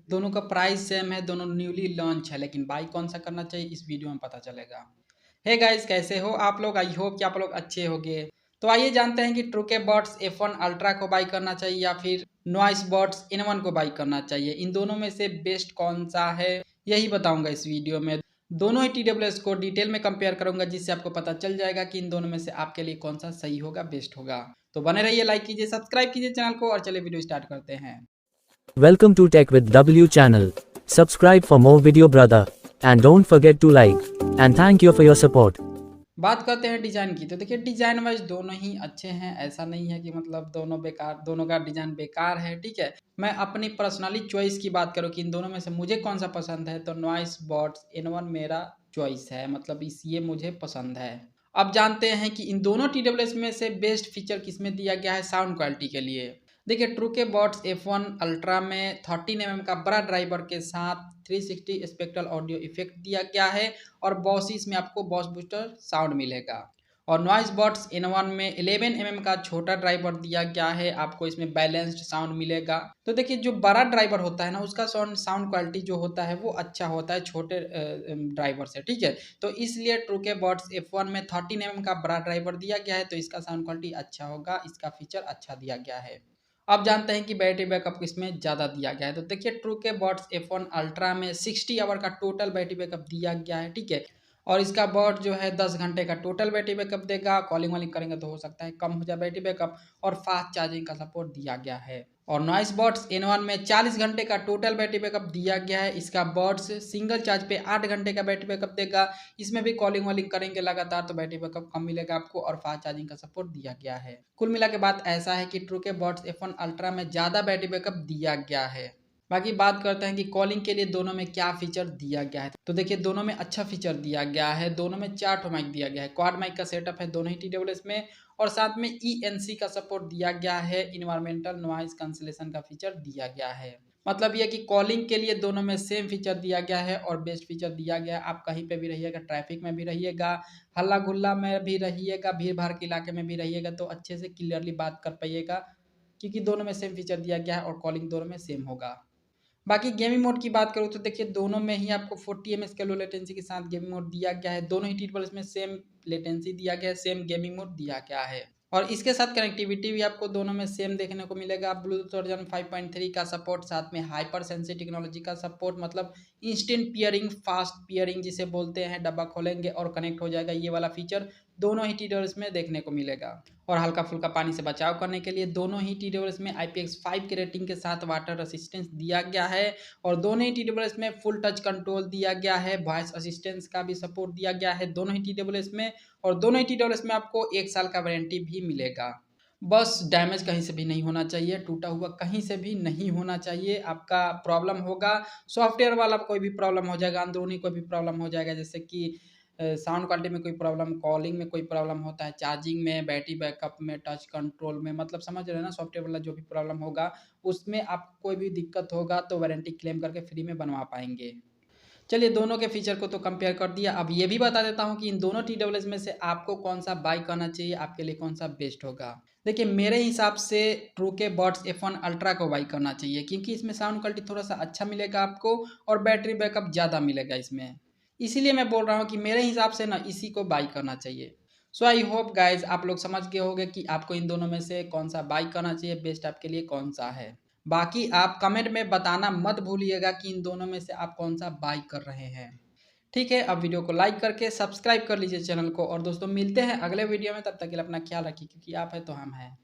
दोनों का price same है, दोनों न्यूली लॉन्च है, लेकिन बाई कौन सा करना चाहिए इस वीडियो में पता चलेगा। हे गाइस, कैसे हो आप लोग? आई होप कि आप लोग अच्छे होंगे। तो आइए जानते हैं कि ट्रूके बॉट्स F1 अल्ट्रा को बाई करना चाहिए या फिर नॉइस बॉट्स N1 को बाई करना चाहिए। इन दोनों में से बेस्ट कौन सा है यही बताऊंगा इस वीडियो में। दोनों ही TWS को डिटेल में कंपेयर करूंगा, जिससे आपको पता चल जाएगा कि इन दोनों में से आपके लिए कौन सा सही होगा, बेस्ट होगा। तो बने रहिए, लाइक कीजिए, सब्सक्राइब कीजिए चैनल को और चलिए वीडियो स्टार्ट करते हैं। Welcome to Tech with W channel. Subscribe for more video brother. And don't forget to like. And thank you for your support. बात करते हैं डिज़ाइन की। तो देखिए, डिज़ाइन वाइज दोनों ही अच्छे हैं, ऐसा नहीं है कि मतलब दोनों बेकार, दोनों का डिज़ाइन बेकार है, ठीक है। मैं अपनी पर्सनली चॉइस की बात करूँ कि इन दोनों में से मुझे कौन सा पसंद है, तो नॉइस बॉट्स N1 मेरा चॉइस है, मतलब इस ये मुझे पसंद है। अब जानते हैं कि इन दोनों TWS में से बेस्ट फीचर किसमें दिया गया है साउंड क्वालिटी के लिए। देखिए, ट्रूके बॉट्स F1 अल्ट्रा में 13 mm का बड़ा ड्राइवर के साथ 360 स्पेक्ट्रल ऑडियो इफेक्ट दिया गया है और बॉसिस में आपको बॉस बूस्टर साउंड मिलेगा। और नॉइस बॉट्स N1 में 11 mm का छोटा ड्राइवर दिया गया है, आपको इसमें बैलेंस्ड साउंड मिलेगा। तो देखिए, जो बड़ा ड्राइवर होता है ना, उसका साउंड क्वालिटी जो होता है वो अच्छा होता है छोटे ड्राइवर से, ठीक है। तो इसलिए ट्रूके बॉट्स F1 में 13 mm का बड़ा ड्राइवर दिया गया है, तो इसका साउंड क्वालिटी अच्छा होगा, इसका फीचर अच्छा दिया गया है। अब जानते हैं कि बैटरी बैकअप किसमें ज़्यादा दिया गया है। तो देखिए, ट्रूके बॉट्स F1 अल्ट्रा में 60 आवर का टोटल बैटरी बैकअप दिया गया है, ठीक है। और इसका बॉट जो है 10 घंटे का टोटल बैटरी बैकअप देगा। कॉलिंग वॉलिंग करेंगे तो हो सकता है कम हो जाए बैटरी बैकअप, और फास्ट चार्जिंग का सपोर्ट दिया गया है। और नॉइस बॉट्स N1 में 40 घंटे का टोटल बैटरी बैकअप दिया गया है। इसका बॉट्स सिंगल चार्ज पे 8 घंटे का बैटरी बैकअप देगा। इसमें भी कॉलिंग वॉलिंग करेंगे लगातार तो बैटरी बैकअप कम मिलेगा आपको, और फास्ट चार्जिंग का सपोर्ट दिया गया है। कुल मिला के बात ऐसा है कि ट्रूके बॉट्स F1 अल्ट्रा में ज़्यादा बैटरी बैकअप दिया गया है। बाकी बात करते हैं कि कॉलिंग के लिए दोनों में क्या फीचर दिया गया है। तो देखिए, दोनों में अच्छा फीचर दिया गया है। दोनों में 4 माइक दिया गया है, क्वाड माइक का सेटअप है दोनों ही TWS में, और साथ में ENC का सपोर्ट दिया गया है, इन्वायरमेंटल नॉइज कैंसिलेशन का फीचर दिया गया है। मतलब यह कि कॉलिंग के लिए दोनों में सेम फीचर दिया गया है और बेस्ट फीचर दिया गया है। आप कहीं पे भी रहिएगा, ट्रैफिक में भी रहिएगा, हल्ला गुल्ला में भी रहिएगा, भीड़ भाड़ के इलाके में भी रहिएगा, तो अच्छे से क्लियरली बात कर पाइएगा, क्योंकि दोनों में सेम फीचर दिया गया है और कॉलिंग दोनों में सेम होगा। बाकी गेमिंग मोड की बात करूँ तो देखिए, दोनों में ही आपको 40 ms के लो लेटेंसी के साथ गेमिंग मोड दिया गया है। दोनों ही टीटबल्स में सेम लेटेंसी दिया गया है, सेम गेमिंग मोड दिया गया है। और इसके साथ कनेक्टिविटी भी आपको दोनों में सेम देखने को मिलेगा। ब्लूटूथ वर्जन 5.3 का सपोर्ट, साथ में हाइपर सेंसिटिव टेक्नोलॉजी का सपोर्ट, मतलब इंस्टेंट पियरिंग, फास्ट पियरिंग जिसे बोलते हैं, डब्बा खोलेंगे और कनेक्ट हो जाएगा, ये वाला फीचर दोनों ही TWS में देखने को मिलेगा। और हल्का फुल्का पानी से बचाव करने के लिए दोनों ही TWS में IPX5 की रेटिंग के साथ वाटर रेसिस्टेंस दिया गया है। और दोनों ही TWS में फुल टच कंट्रोल दिया गया है, वॉइस असिस्टेंस का भी सपोर्ट दिया गया है दोनों ही TWS में। और दोनों ही TWS में आपको 1 साल का वारंटी भी मिलेगा। बस डैमेज कहीं से भी नहीं होना चाहिए, टूटा हुआ कहीं से भी नहीं होना चाहिए। आपका प्रॉब्लम होगा सॉफ्टवेयर वाला, कोई भी प्रॉब्लम हो जाएगा, अंदरूनी कोई भी प्रॉब्लम हो जाएगा, जैसे कि साउंड क्वालिटी में कोई प्रॉब्लम, कॉलिंग में कोई प्रॉब्लम होता है, चार्जिंग में, बैटरी बैकअप में, टच कंट्रोल में, मतलब समझ रहे हैं ना, सॉफ्टवेयर वाला जो भी प्रॉब्लम होगा उसमें आपको कोई भी दिक्कत होगा तो वारंटी क्लेम करके फ्री में बनवा पाएंगे। चलिए, दोनों के फीचर को तो कंपेयर कर दिया। अब ये भी बता देता हूँ कि इन दोनों TWS में से आपको कौन सा बाई करना चाहिए, आपके लिए कौन सा बेस्ट होगा। देखिए, मेरे हिसाब से ट्रूके बॉट्स F1 अल्ट्रा को बाई करना चाहिए, क्योंकि इसमें साउंड क्वालिटी थोड़ा सा अच्छा मिलेगा आपको और बैटरी बैकअप ज़्यादा मिलेगा इसमें। इसीलिए मैं बोल रहा हूँ कि मेरे हिसाब से ना इसी को बाई करना चाहिए। सो आई होप गाइज आप लोग समझ गए होंगे कि आपको इन दोनों में से कौन सा बाई करना चाहिए, बेस्ट आपके लिए कौन सा है। बाकी आप कमेंट में बताना मत भूलिएगा कि इन दोनों में से आप कौन सा बाई कर रहे हैं। ठीक है, अब वीडियो को लाइक करके सब्सक्राइब कर लीजिए चैनल को, और दोस्तों मिलते हैं अगले वीडियो में, तब तक के लिए अपना ख्याल रखिए, क्योंकि आप है तो हम हैं।